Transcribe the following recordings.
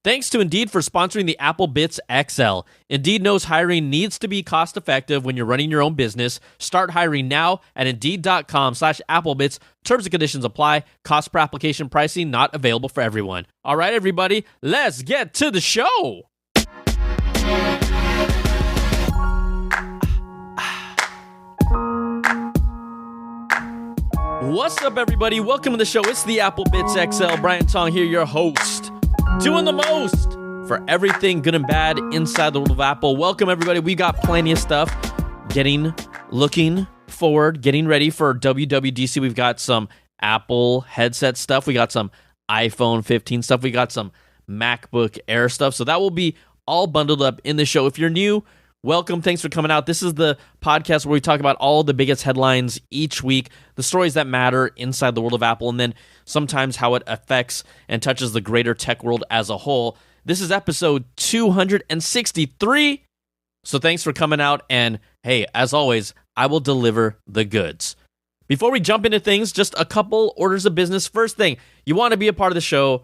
Thanks to Indeed for sponsoring the Apple Bitz XL. Indeed knows hiring needs to be cost-effective when you're running your own business. Start hiring now at Indeed.com/AppleBitz. Terms and conditions apply. Cost per application pricing not available for everyone. All right, everybody, let's get to the show. What's up, everybody? Welcome to the show. It's the Apple Bitz XL. Brian Tong here, your host. Doing the most for everything good and bad inside the world of Apple. Welcome, everybody. We got plenty of stuff. Looking forward, getting ready for WWDC. We've got some Apple headset stuff. We got some iPhone 15 stuff. We got some MacBook Air stuff. So that will be all bundled up in the show. If you're new, welcome. Thanks for coming out. This is the podcast where we talk about all the biggest headlines each week, the stories that matter inside the world of Apple, and then sometimes how it affects and touches the greater tech world as a whole. This is episode 263. So thanks for coming out. And hey, as always, I will deliver the goods. Before we jump into things, just a couple orders of business. First thing, you want to be a part of the show.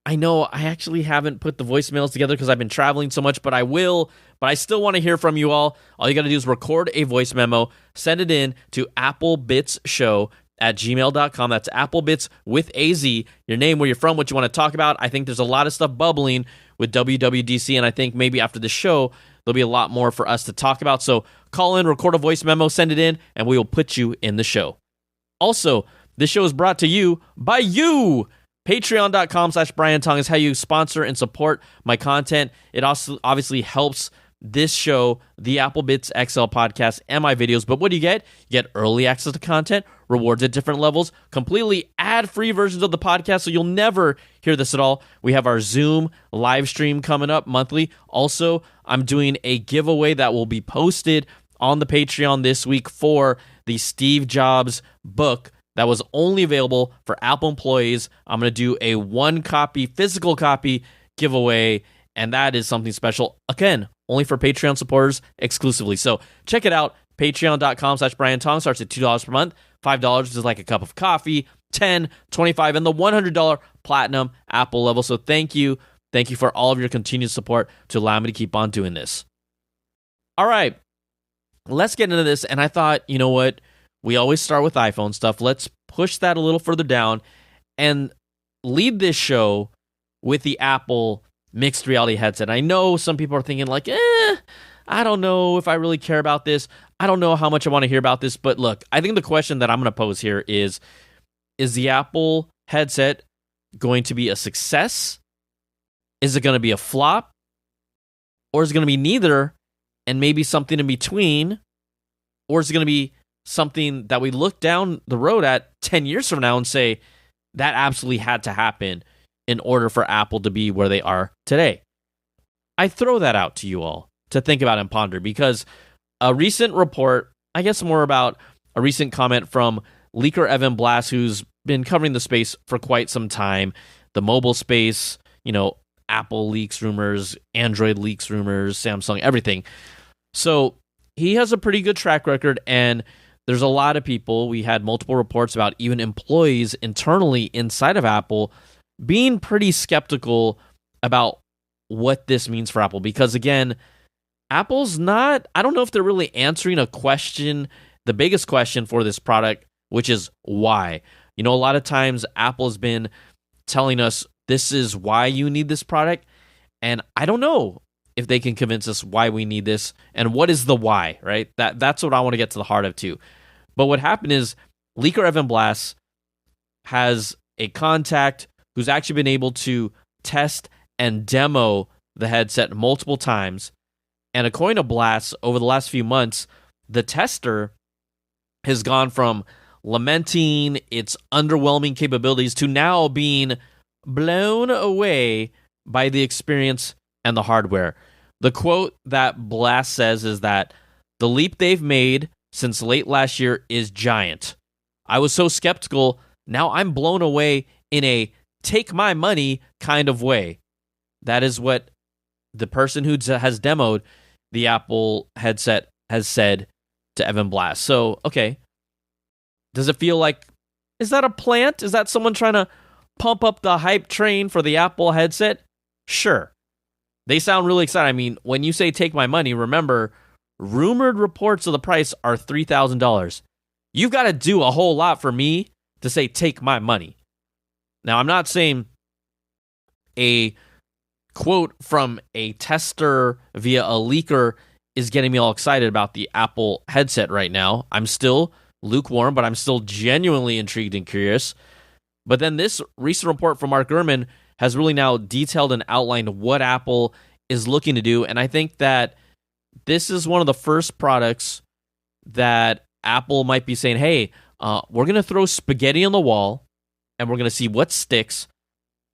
I know I actually haven't put the voicemails together because I've been traveling so much, but I will. But I still want to hear from you all. All you got to do is record a voice memo, send it in to applebitzshow@gmail.com. That's applebitz with AZ, your name, where you're from, what you want to talk about. I think there's a lot of stuff bubbling with WWDC, and I think maybe after the show, there'll be a lot more for us to talk about. So call in, record a voice memo, send it in, and we will put you in the show. Also, this show is brought to you by you. Patreon.com/Brian Tong is how you sponsor and support my content. It also obviously helps this show, the Apple Bitz XL podcast, and my videos. But what do you get? You get early access to content, rewards at different levels, completely ad-free versions of the podcast, so you'll never hear this at all. We have our Zoom live stream coming up monthly. Also, I'm doing a giveaway that will be posted on the Patreon this week for the Steve Jobs book that was only available for Apple employees. I'm going to do a one-copy, physical copy giveaway, and that is something special. Again, only for Patreon supporters exclusively. So check it out. Patreon.com/Brian Tong starts at $2 per month. $5 is like a cup of coffee. $10, $25, and the $100 platinum Apple level. So thank you. Thank you for all of your continued support to allow me to keep on doing this. All right, let's get into this. And I thought, you know what? We always start with iPhone stuff. Let's push that a little further down and lead this show with the Apple mixed reality headset. I know some people are thinking like, I don't know if I really care about this. I don't know how much I want to hear about this. But look, I think the question that I'm going to pose here is the Apple headset going to be a success? Is it going to be a flop? Or is it going to be neither and maybe something in between? Or is it going to be something that we look down the road at 10 years from now and say that absolutely had to happen in order for Apple to be where they are today? I throw that out to you all to think about and ponder, because a recent report, I guess more about a recent comment from leaker Evan Blass, who's been covering the space for quite some time, the mobile space, Apple leaks rumors, Android leaks rumors, Samsung, everything. So he has a pretty good track record, and there's a lot of people. We had multiple reports about even employees internally inside of Apple being pretty skeptical about what this means for Apple. Because again, Apple's not, I don't know if they're really answering a question, the biggest question for this product, which is why. A lot of times Apple has been telling us this is why you need this product. And I don't know if they can convince us why we need this and what is the why, right? That's what I want to get to the heart of too. But what happened is leaker Evan Blass has a contact who's actually been able to test and demo the headset multiple times. And according to Blass, over the last few months, the tester has gone from lamenting its underwhelming capabilities to now being blown away by the experience and the hardware. The quote that Blass says is that the leap they've made since late last year is giant. I was so skeptical, now I'm blown away in a take my money kind of way. That is what the person who has demoed the Apple headset has said to Evan Blass. So, okay, does it feel like, is that a plant? Is that someone trying to pump up the hype train for the Apple headset? Sure. They sound really excited. I mean, when you say take my money, remember, rumored reports of the price are $3,000. You've got to do a whole lot for me to say take my money. Now, I'm not saying a quote from a tester via a leaker is getting me all excited about the Apple headset right now. I'm still lukewarm, but I'm still genuinely intrigued and curious. But then this recent report from Mark Gurman has really now detailed and outlined what Apple is looking to do. And I think that this is one of the first products that Apple might be saying, hey, we're going to throw spaghetti on the wall and we're going to see what sticks.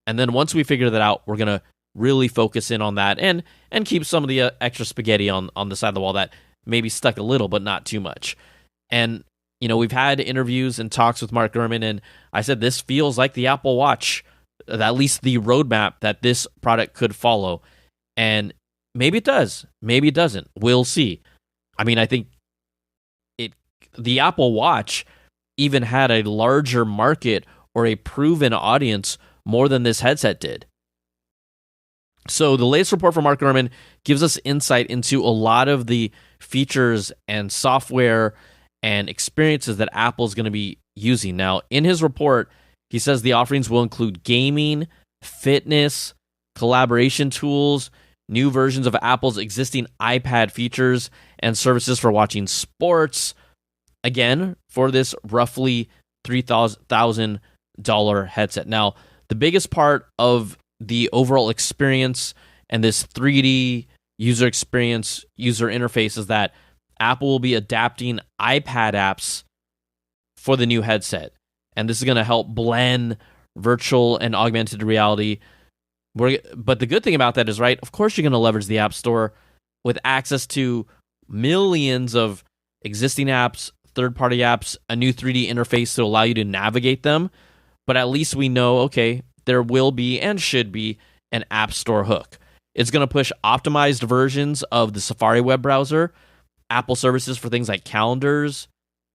And then once we figure that out, we're going to really focus in on that and keep some of the extra spaghetti on the side of the wall that maybe stuck a little, but not too much. And, you know, we've had interviews and talks with Mark Gurman, and I said this feels like the Apple Watch, at least the roadmap that this product could follow. And maybe it does. Maybe it doesn't. We'll see. I mean, I think the Apple Watch even had a larger market or a proven audience more than this headset did. So the latest report from Mark Gurman gives us insight into a lot of the features and software and experiences that Apple's going to be using. Now, in his report, he says the offerings will include gaming, fitness, collaboration tools, new versions of Apple's existing iPad features, and services for watching sports. Again, for this roughly $3,000 headset. Now, the biggest part of the overall experience and this 3D user experience, user interface is that Apple will be adapting iPad apps for the new headset. And this is going to help blend virtual and augmented reality. But the good thing about that is, right, of course you're going to leverage the App Store with access to millions of existing apps, third-party apps, a new 3D interface to allow you to navigate them. But at least we know, okay, there will be and should be an App Store hook. It's going to push optimized versions of the Safari web browser, Apple services for things like calendars,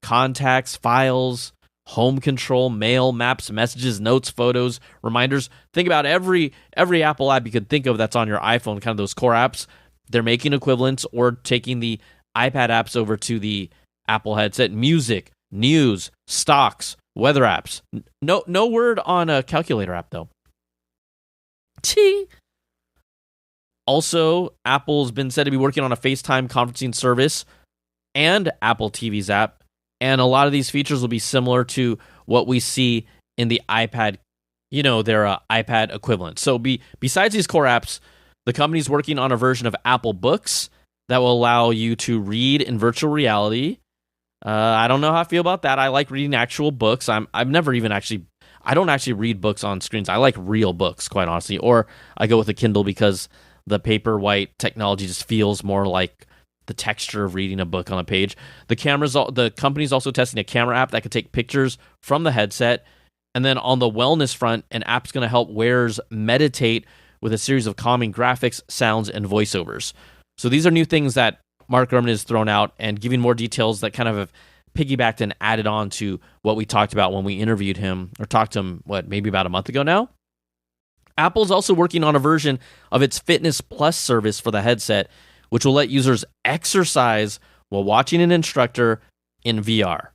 contacts, files, home control, mail, maps, messages, notes, photos, reminders. Think about every Apple app you could think of that's on your iPhone, kind of those core apps. They're making equivalents or taking the iPad apps over to the Apple headset. Music, news, stocks, weather apps. No word on a calculator app, though. Also, Apple's been said to be working on a FaceTime conferencing service and Apple TV's app. And a lot of these features will be similar to what we see in the iPad, their iPad equivalent. So besides these core apps, the company's working on a version of Apple Books that will allow you to read in virtual reality. I don't know how I feel about that. I like reading actual books. I don't actually read books on screens. I like real books, quite honestly. Or I go with a Kindle because the Paperwhite technology just feels more like the texture of reading a book on a page. The company's also testing a camera app that could take pictures from the headset. And then on the wellness front, an app's going to help wearers meditate with a series of calming graphics, sounds, and voiceovers. So these are new things that Mark Gurman has thrown out and giving more details that kind of have piggybacked and added on to what we talked about when we interviewed him or talked to him, maybe about a month ago now? Apple's also working on a version of its Fitness Plus service for the headset, which will let users exercise while watching an instructor in VR.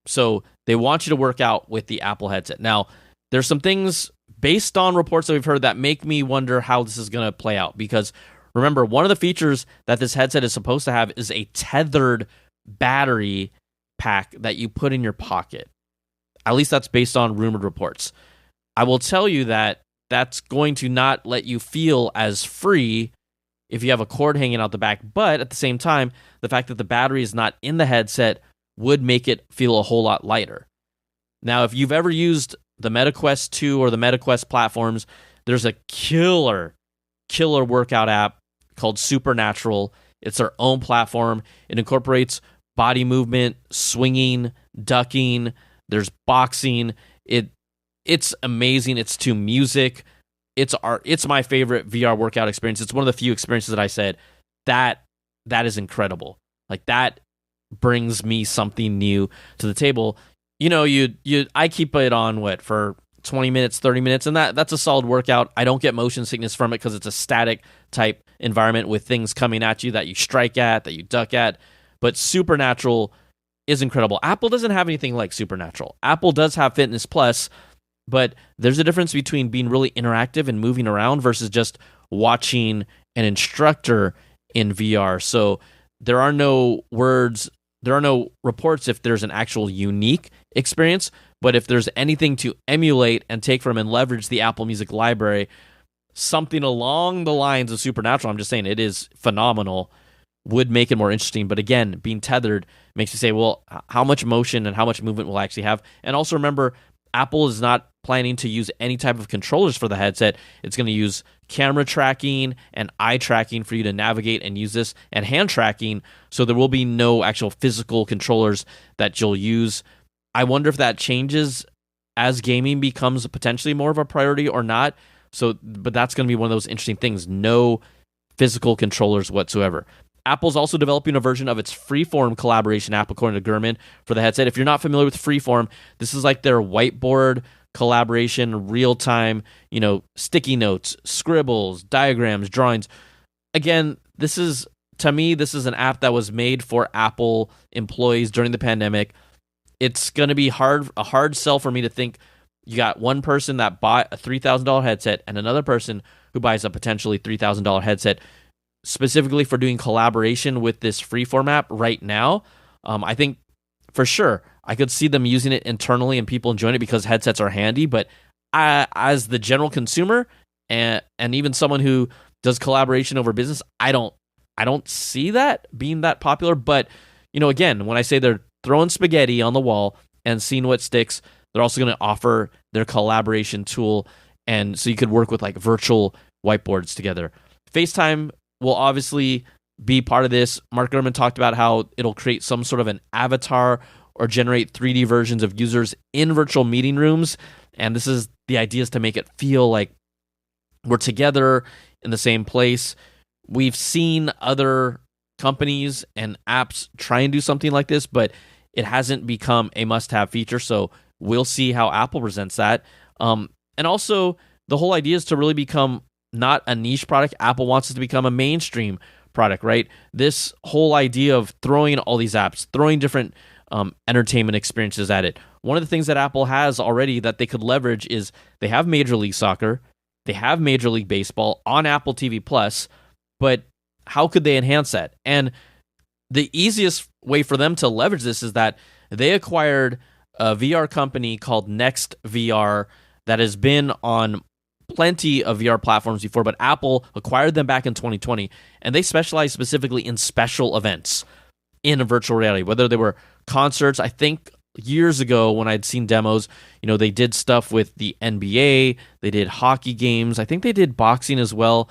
So they want you to work out with the Apple headset. Now, there's some things based on reports that we've heard that make me wonder how this is going to play out. Because remember, one of the features that this headset is supposed to have is a tethered battery pack that you put in your pocket. At least that's based on rumored reports. I will tell you that that's going to not let you feel as free if you have a cord hanging out the back. But at the same time, the fact that the battery is not in the headset would make it feel a whole lot lighter. Now, if you've ever used the MetaQuest 2 or the MetaQuest platforms, there's a killer workout app called Supernatural. It's their own platform. It incorporates body movement, swinging, ducking. There's boxing. It's amazing. It's to music. It's my favorite VR workout experience. It's one of the few experiences that I said that is incredible. Like, that brings me something new to the table. I keep it on for 20 minutes, 30 minutes, and that's a solid workout. I don't get motion sickness from it because it's a static type environment with things coming at you that you strike at, that you duck at. But Supernatural is incredible. Apple doesn't have anything like Supernatural. Apple does have Fitness Plus, but there's a difference between being really interactive and moving around versus just watching an instructor in VR. So there are no reports if there's an actual unique experience, but if there's anything to emulate and take from and leverage the Apple Music library, something along the lines of Supernatural, I'm just saying it is phenomenal, would make it more interesting. But again, being tethered makes you say, well, how much motion and how much movement will I actually have? And also remember, Apple is not planning to use any type of controllers for the headset. It's going to use camera tracking and eye tracking for you to navigate and use this, and hand tracking, so there will be no actual physical controllers that you'll use. I wonder if that changes as gaming becomes potentially more of a priority or not. But that's going to be one of those interesting things. No physical controllers whatsoever. Apple's also developing a version of its Freeform collaboration app, according to Gurman, for the headset. If you're not familiar with Freeform, this is like their whiteboard collaboration, real-time, sticky notes, scribbles, diagrams, drawings. Again, to me, this is an app that was made for Apple employees during the pandemic. It's going to be a hard sell for me to think you got one person that bought a $3,000 headset and another person who buys a potentially $3,000 headset specifically for doing collaboration with this Freeform app right now. I think for sure I could see them using it internally and people enjoying it because headsets are handy. But as the general consumer and even someone who does collaboration over business, I don't see that being that popular. But again, when I say they're throwing spaghetti on the wall and seeing what sticks, they're also going to offer their collaboration tool, and so you could work with like virtual whiteboards together. FaceTime will obviously be part of this. Mark Gurman talked about how it'll create some sort of an avatar or generate 3D versions of users in virtual meeting rooms. And this is the idea, is to make it feel like we're together in the same place. We've seen other companies and apps try and do something like this, but it hasn't become a must-have feature. So we'll see how Apple presents that. And also, the whole idea is to really become not a niche product. Apple wants it to become a mainstream product, right? This whole idea of throwing all these apps, throwing different entertainment experiences at it. One of the things that Apple has already that they could leverage is they have Major League Soccer, they have Major League Baseball on Apple TV Plus, but how could they enhance that? And the easiest way for them to leverage this is that they acquired a VR company called Next VR that has been on plenty of VR platforms before, but Apple acquired them back in 2020, and they specialize specifically in special events in virtual reality, whether they were concerts. I think years ago when I'd seen demos, they did stuff with the NBA, they did hockey games, I think they did boxing as well,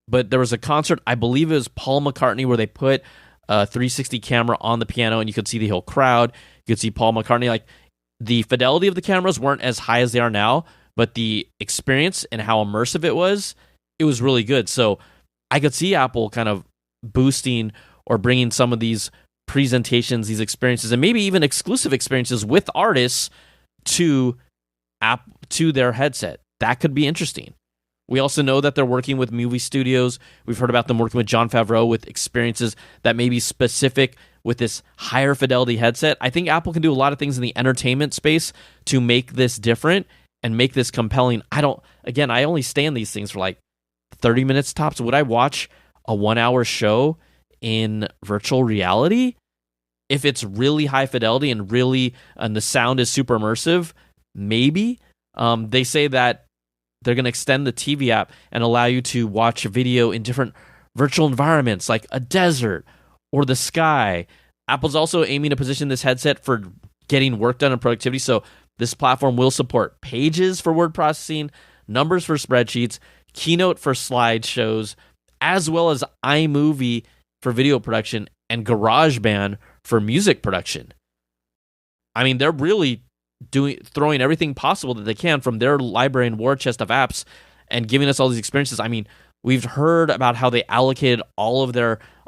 but there was a concert, I believe it was Paul McCartney, where they put a 360 camera on the piano and you could see the whole crowd, you could see Paul McCartney. Like, the fidelity of the cameras weren't as high as they are now, but the experience and how immersive it was really good. So I could see Apple kind of boosting or bringing some of these presentations, these experiences, and maybe even exclusive experiences with artists to their headset. That could be interesting. We also know that they're working with movie studios. We've heard about them working with Jon Favreau with experiences that may be specific with this higher fidelity headset. I think Apple can do a lot of things in the entertainment space to make this different and make this compelling. I only stand these things for like 30 minutes tops. Would I watch a 1 hour show in virtual reality? If it's really high fidelity and the sound is super immersive, maybe. They say that they're going to extend the TV app and allow you to watch a video in different virtual environments like a desert or the sky. Apple's also aiming to position this headset for getting work done and productivity. So this platform will support Pages for word processing, Numbers for spreadsheets, Keynote for slideshows, as well as iMovie for video production and GarageBand for music production. I mean, they're really throwing everything possible that they can from their library and war chest of apps and giving us all these experiences. I mean, we've heard about how they allocated a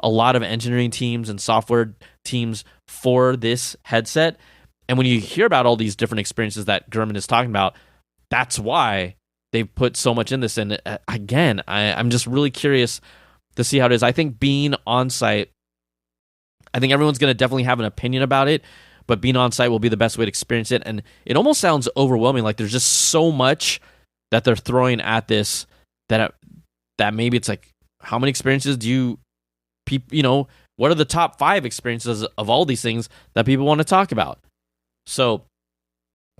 lot of engineering teams and software teams for this headset. And when you hear about all these different experiences that Gurman is talking about, that's why they've put so much in this. And again, I'm just really curious to see how it is. I think being on site, I think everyone's going to definitely have an opinion about it, but being on site will be the best way to experience it. And it almost sounds overwhelming. Like there's just so much that they're throwing at this that maybe it's like, how many experiences do you what are the top 5 experiences of all these things that people want to talk about? So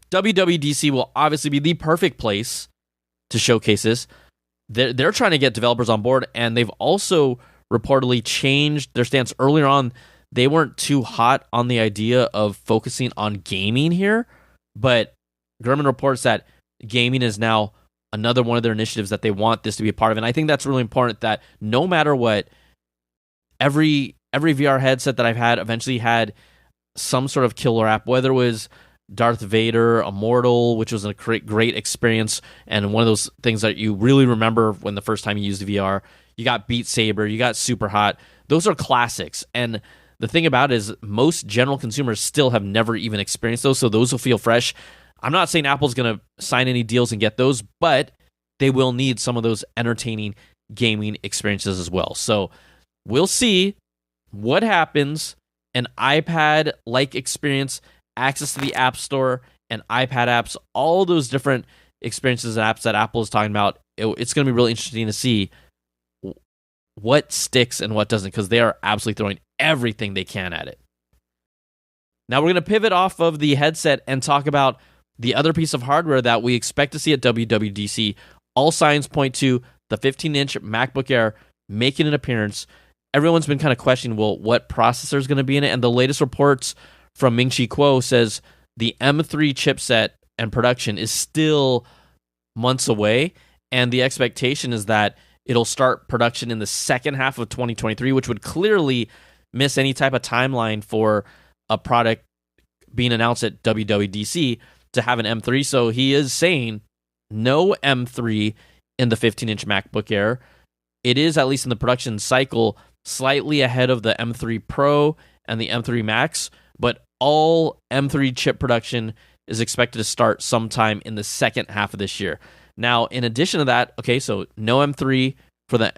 WWDC will obviously be the perfect place to showcase this. They're trying to get developers on board, and they've also reportedly changed their stance. Earlier on, they weren't too hot on the idea of focusing on gaming here, but Gurman reports that gaming is now another one of their initiatives that they want this to be a part of. And I think that's really important, that no matter what, every VR headset that I've had eventually had some sort of killer app, whether it was Darth Vader, Immortal, which was a great experience, and one of those things that you really remember when the first time you used VR. You got Beat Saber, you got Super Hot. Those are classics. And the thing about it is most general consumers still have never even experienced those, so those will feel fresh. I'm not saying Apple's going to sign any deals and get those, but they will need some of those entertaining gaming experiences as well. So we'll see what happens. An iPad-like experience, access to the App Store and iPad apps, all those different experiences and apps that Apple is talking about. It's going to be really interesting to see what sticks and what doesn't, because they are absolutely throwing everything they can at it. Now we're going to pivot off of the headset and talk about the other piece of hardware that we expect to see at WWDC. All signs point to the 15-inch MacBook Air making an appearance. Everyone's been kind of questioning, well, what processor is going to be in it? And the latest reports from Ming-Chi Kuo says the M3 chipset and production is still months away, and the expectation is that it'll start production in the second half of 2023, which would clearly miss any type of timeline for a product being announced at WWDC to have an M3. So he is saying no M3 in the 15-inch MacBook Air. It is, at least in the production cycle, slightly ahead of the M3 Pro and the M3 Max, but all M3 chip production is expected to start sometime in the second half of this year. Now, in addition to that, okay, so no M3 for the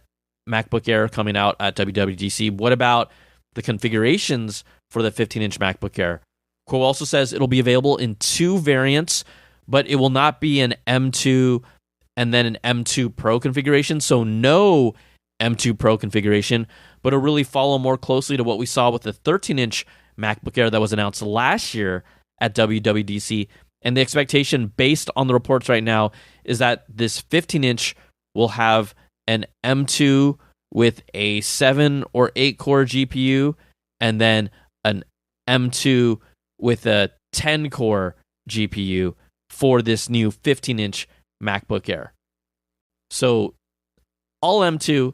MacBook Air coming out at WWDC. What about the configurations for the 15-inch MacBook Air? Kuo also says it'll be available in 2 variants, but it will not be an M2 and then an M2 Pro configuration. So no M2 Pro configuration, but it'll really follow more closely to what we saw with the 13-inch MacBook Air that was announced last year at WWDC. And the expectation, based on the reports right now, is that this 15-inch will have an M2 with a 7 or 8 core GPU, and then an M2 with a 10 core GPU for this new 15-inch MacBook Air. So all M2,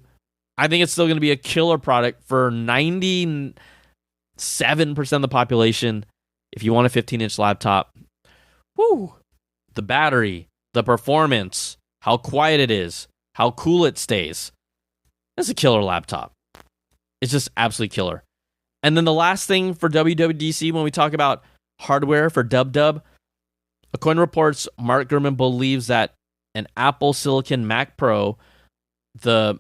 I think it's still going to be a killer product for 97% of the population. If you want a 15-inch laptop, whoo, the battery, the performance, how quiet it is, how cool it stays. It's a killer laptop. It's just absolutely killer. And then the last thing for WWDC, when we talk about hardware for DubDub, according to reports, Mark Gurman believes that an Apple Silicon Mac Pro, the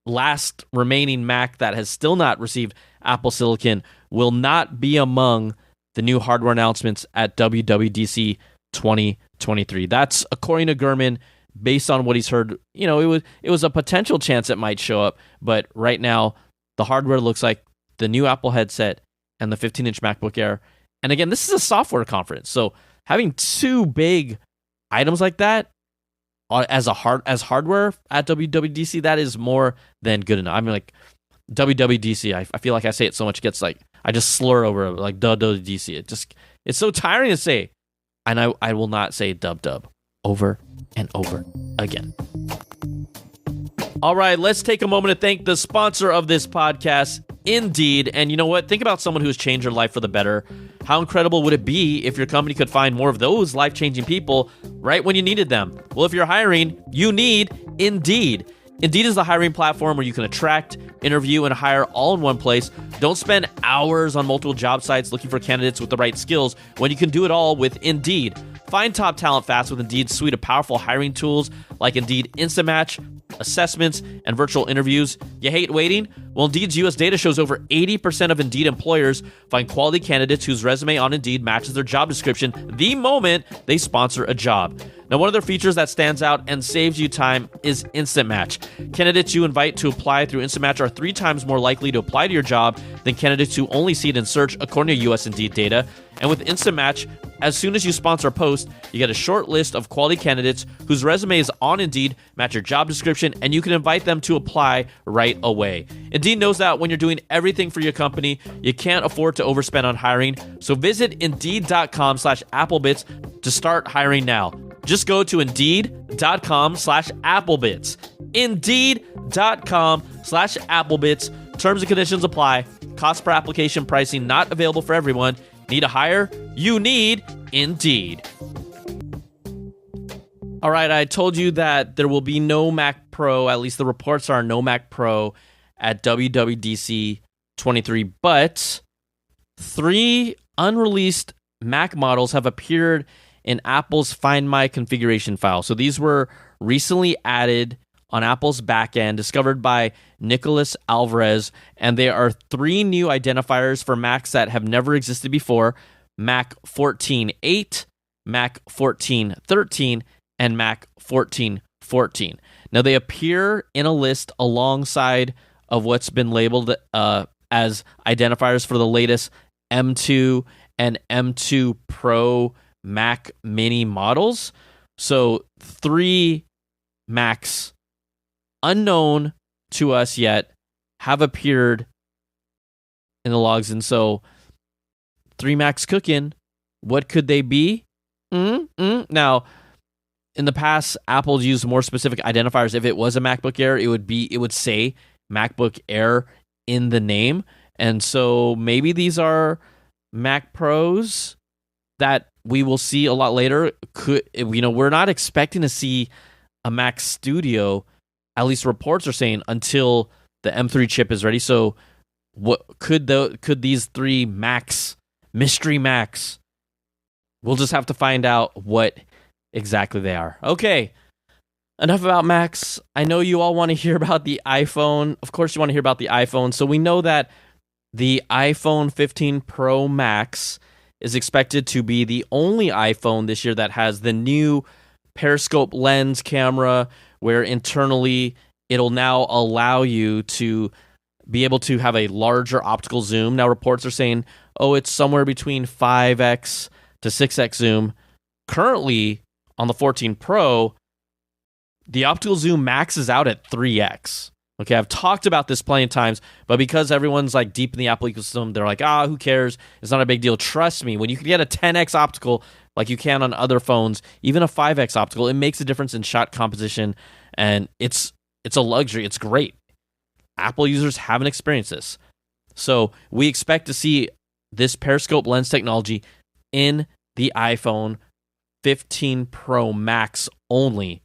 last remaining Mac that has still not received Apple Silicon, will not be among the new hardware announcements at WWDC 2023. That's according to Gurman, based on what he's heard. You know, it was a potential chance it might show up, but right now the hardware looks like the new Apple headset and the 15-inch MacBook Air. And again, this is a software conference, so having 2 big items like that as hardware at WWDC, that is more than good enough. I mean, like WWDC, I feel like I say it so much, it gets like I just slur over it, like WWDC. It's so tiring to say, and I will not say dub over and over again. All right, let's take a moment to thank the sponsor of this podcast, Indeed. And you know what? Think about someone who's changed their life for the better. How incredible would it be if your company could find more of those life-changing people right when you needed them? Well, if you're hiring, you need Indeed. Indeed is the hiring platform where you can attract, interview, and hire all in one place. Don't spend hours on multiple job sites looking for candidates with the right skills when you can do it all with Indeed. Find top talent fast with Indeed's suite of powerful hiring tools like Indeed Instant Match, assessments, and virtual interviews. You hate waiting? Well, Indeed's U.S. data shows over 80% of Indeed employers find quality candidates whose resume on Indeed matches their job description the moment they sponsor a job. Now, one of their features that stands out and saves you time is Instant Match. Candidates you invite to apply through Instant Match are 3 times more likely to apply to your job than candidates who only see it in search, according to U.S. Indeed data. And with Instant Match, as soon as you sponsor a post, you get a short list of quality candidates whose resumes on Indeed match your job description, and you can invite them to apply right away. Indeed knows that when you're doing everything for your company, you can't afford to overspend on hiring. So visit Indeed.com/AppleBitz to start hiring now. Just go to Indeed.com/AppleBitz. Indeed.com/AppleBitz. Terms and conditions apply. Cost per application pricing not available for everyone. Need to hire? You need Indeed. All right, I told you that there will be no Mac Pro, at least the reports are no Mac Pro at WWDC 23, but 3 unreleased Mac models have appeared in Apple's Find My configuration file. So these were recently added on Apple's backend, discovered by Nicholas Alvarez, and there are 3 new identifiers for Macs that have never existed before: Mac 14.8, Mac 14.13, and Mac 14.14. Now, they appear in a list alongside of what's been labeled as identifiers for the latest M2 and M2 Pro Mac Mini models. So 3 Macs unknown to us yet have appeared in the logs. And so 3 Macs cooking. What could they be? Now, in the past, Apple used more specific identifiers. If it was a MacBook Air, it would say MacBook Air in the name. And so maybe these are Mac Pros that we will see a lot later. We're not expecting to see a Mac Studio, at least reports are saying, until the M3 chip is ready. So what could these 3 Macs, mystery Macs, we'll just have to find out what exactly they are. Okay, enough about Macs. I know you all want to hear about the iPhone. Of course you want to hear about the iPhone. So we know that the iPhone 15 Pro Max is expected to be the only iPhone this year that has the new periscope lens camera, where internally it'll now allow you to be able to have a larger optical zoom. Now, reports are saying, it's somewhere between 5x to 6x zoom. Currently, on the 14 Pro, the optical zoom maxes out at 3x. Okay, I've talked about this plenty of times, but because everyone's like deep in the Apple ecosystem, they're like, who cares? It's not a big deal. Trust me, when you can get a 10x optical like you can on other phones, even a 5x optical, it makes a difference in shot composition, and it's a luxury. It's great. Apple users haven't experienced this. So we expect to see this periscope lens technology in the iPhone 15 Pro Max only.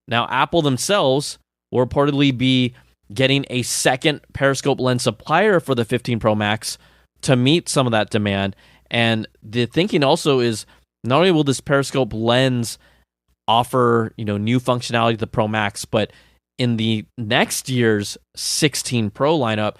Now, Apple themselves will reportedly be getting a second periscope lens supplier for the 15 Pro Max to meet some of that demand. And the thinking also is, not only will this periscope lens offer, new functionality to the Pro Max, but in the next year's 16 Pro lineup,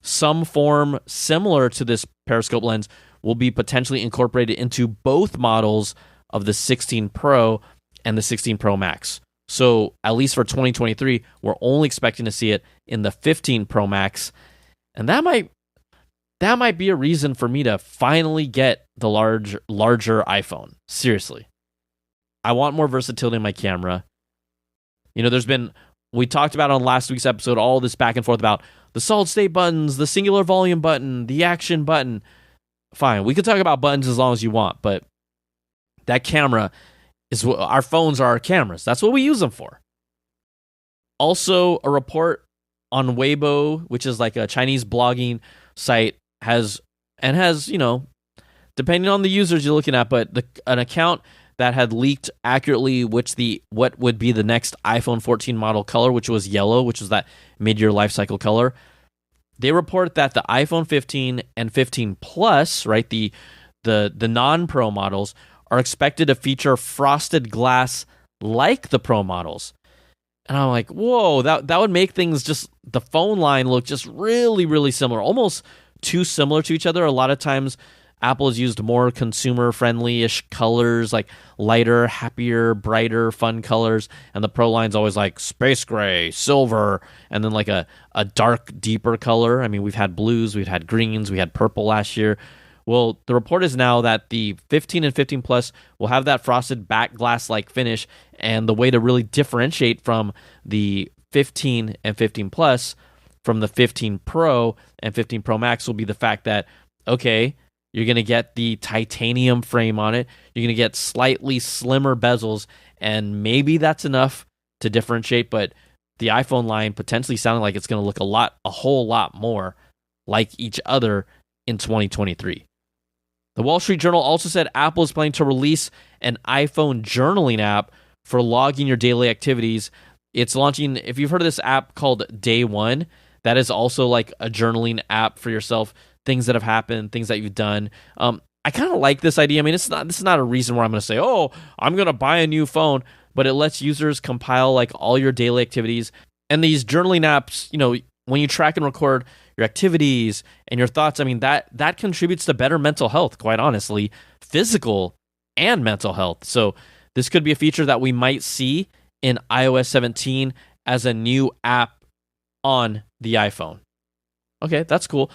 some form similar to this periscope lens will be potentially incorporated into both models of the 16 Pro and the 16 Pro Max. So at least for 2023, we're only expecting to see it in the 15 Pro Max. And that might be a reason for me to finally get the larger iPhone. Seriously. I want more versatility in my camera. We talked about on last week's episode, all this back and forth about the solid state buttons, the singular volume button, the action button. Fine, we can talk about buttons as long as you want, but that camera is what our phones are. Our cameras. That's what we use them for. Also, a report on Weibo, which is like a Chinese blogging site, has, depending on the users you're looking at, but an account that had leaked accurately what would be the next iPhone 14 model color, which was yellow, which was that mid-year life cycle color. They report that the iPhone 15 and 15 Plus, right, the non-Pro models, are expected to feature frosted glass like the Pro models. And I'm like, whoa, that would make things just, the phone line look just really, really similar, almost too similar to each other. A lot of times, Apple has used more consumer-friendly-ish colors, like lighter, happier, brighter, fun colors. And the Pro line's always like space gray, silver, and then like a dark, deeper color. I mean, we've had blues, we've had greens, we had purple last year. Well, the report is now that the 15 and 15 Plus will have that frosted back glass-like finish. And the way to really differentiate from the 15 and 15 Plus from the 15 Pro and 15 Pro Max will be the fact that, okay, you're going to get the titanium frame on it. You're going to get slightly slimmer bezels, and maybe that's enough to differentiate, but the iPhone line potentially sounding like it's going to look a whole lot more like each other in 2023. The Wall Street Journal also said Apple is planning to release an iPhone journaling app for logging your daily activities. It's launching, if you've heard of this app called Day One, that is also like a journaling app for yourself, things that have happened, things that you've done. I kind of like this idea. I mean, this is not a reason where I'm going to say, oh, I'm going to buy a new phone, but it lets users compile like all your daily activities. And these journaling apps, you know, when you track and record your activities and your thoughts, I mean, that contributes to better mental health, quite honestly, physical and mental health. So this could be a feature that we might see in iOS 17 as a new app on the iPhone. Okay, that's cool.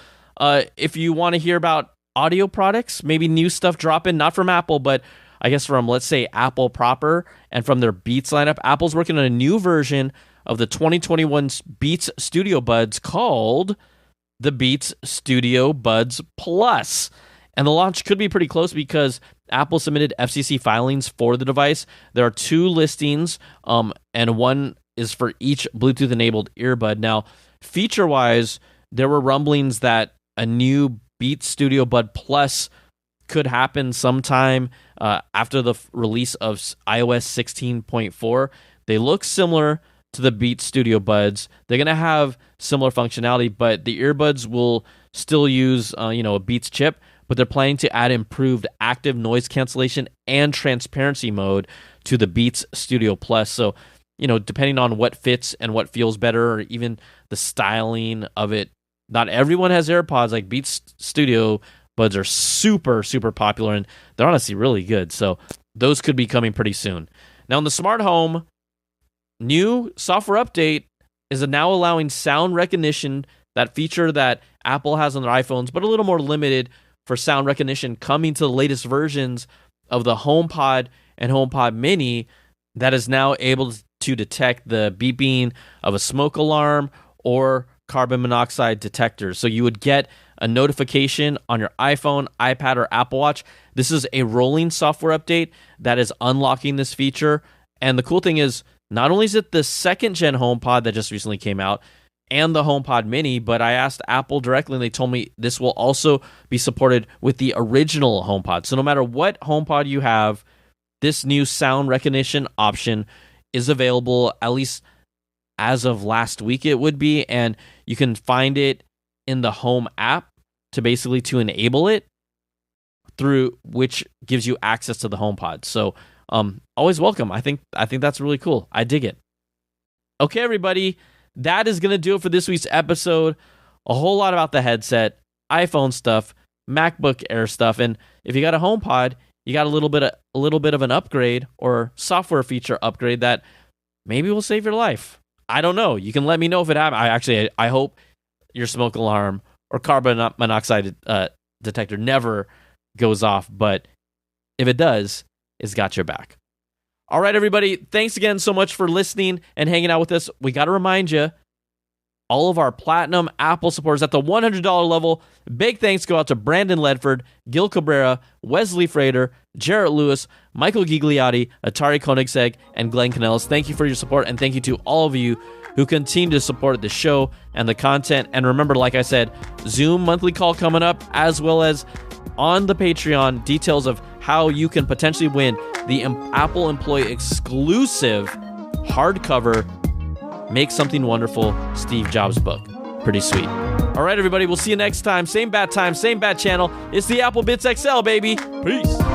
If you want to hear about audio products, maybe new stuff dropping, not from Apple, but I guess from, let's say, Apple proper and from their Beats lineup, Apple's working on a new version of the 2021 Beats Studio Buds called the Beats Studio Buds Plus. And the launch could be pretty close because Apple submitted FCC filings for the device. There are 2 listings, and one is for each Bluetooth-enabled earbud. Now, feature-wise, there were rumblings that a new Beats Studio Bud Plus could happen sometime after the release of iOS 16.4. They look similar to the Beats Studio Buds. They're going to have similar functionality, but the earbuds will still use a Beats chip, but they're planning to add improved active noise cancellation and transparency mode to the Beats Studio Plus. So, depending on what fits and what feels better, or even the styling of it, not everyone has AirPods. Like Beats Studio Buds are super, super popular, and they're honestly really good. So those could be coming pretty soon. Now in the smart home, new software update is now allowing sound recognition, that feature that Apple has on their iPhones, but a little more limited for sound recognition, coming to the latest versions of the HomePod and HomePod Mini, that is now able to detect the beeping of a smoke alarm or carbon monoxide detectors. So you would get a notification on your iPhone, iPad, or Apple Watch. This is a rolling software update that is unlocking this feature. And the cool thing is, not only is it the second gen HomePod that just recently came out and the HomePod Mini, but I asked Apple directly and they told me this will also be supported with the original HomePod. So no matter what HomePod you have, this new sound recognition option is available, at least as of last week it would be, and you can find it in the Home app to enable it, through which gives you access to the HomePod. So always welcome. I think that's really cool. I dig it. Okay, everybody, that is going to do it for this week's episode. A whole lot about the headset, iPhone stuff, MacBook Air stuff, and if you got a HomePod, you got a little bit of an upgrade or software feature upgrade that maybe will save your life. I don't know. You can let me know if it happens. I hope your smoke alarm or carbon monoxide detector never goes off, but if it does, it's got your back. All right, everybody. Thanks again so much for listening and hanging out with us. We got to remind you, all of our Platinum Apple supporters at the $100 level, big thanks go out to Brandon Ledford, Gil Cabrera, Wesley Frater, Jarrett Lewis, Michael Gigliotti, Atari Koenigsegg, and Glenn Canellis. Thank you for your support, and thank you to all of you who continue to support the show and the content. And remember, like I said, Zoom monthly call coming up, as well as on the Patreon, details of how you can potentially win the Apple Employee exclusive hardcover Make Something Wonderful Steve Jobs book. Pretty sweet. All right, everybody, we'll see you next time. Same bat channel. It's the Apple Bitz XL, baby. Peace.